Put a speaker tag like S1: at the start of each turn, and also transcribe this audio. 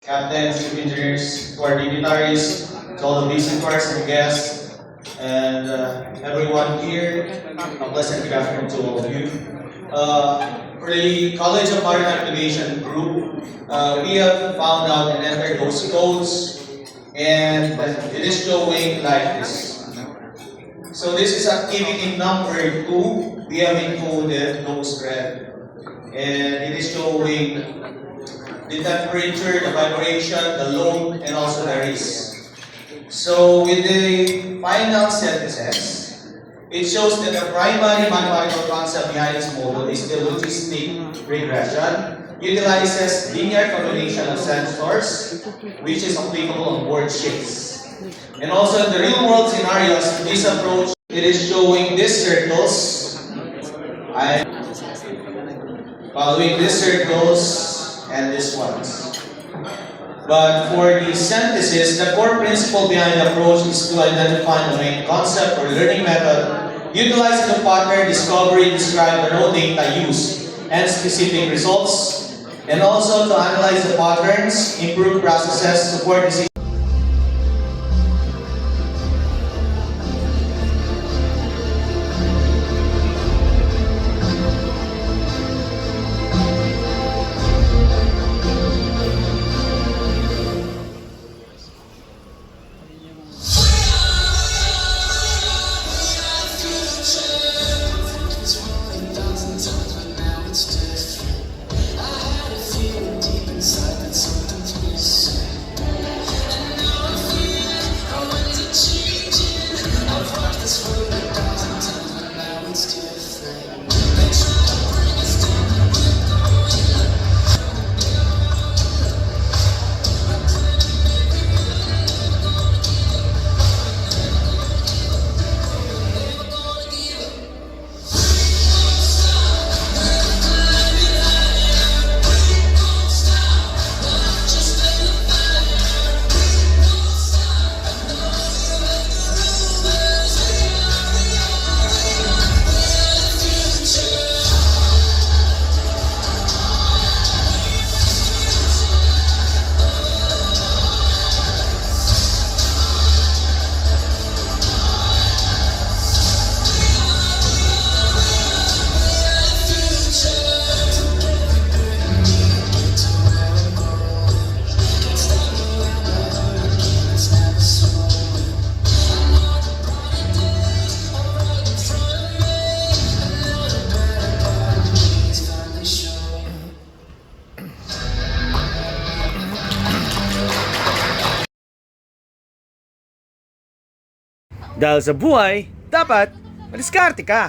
S1: captains, chief engineers, to our dignitaries, to all the visitors and guests, and everyone here. A pleasant good afternoon to all of you. For the College of Maritime Navigation Group, we have found out and entered those codes, and it is showing like this. So this is activity number 2. We have encoded those red, and it is showing the temperature, the vibration, the load, and also the risk. So with the final synthesis, it shows that the primary mathematical concept behind this model is the logistic regression, utilizes linear combination of sensors, which is applicable on board ships. And also in the real world scenarios, this approach, it is showing these circles. I'm following these circles and these ones. But for the synthesis, the core principle behind the approach is to identify the main concept or learning method, utilizing the pattern discovery, describe the raw data used, and specific results, and also to analyze the patterns, improve processes, support decisions.
S2: Dahil sa buhay, dapat madiskarte ka.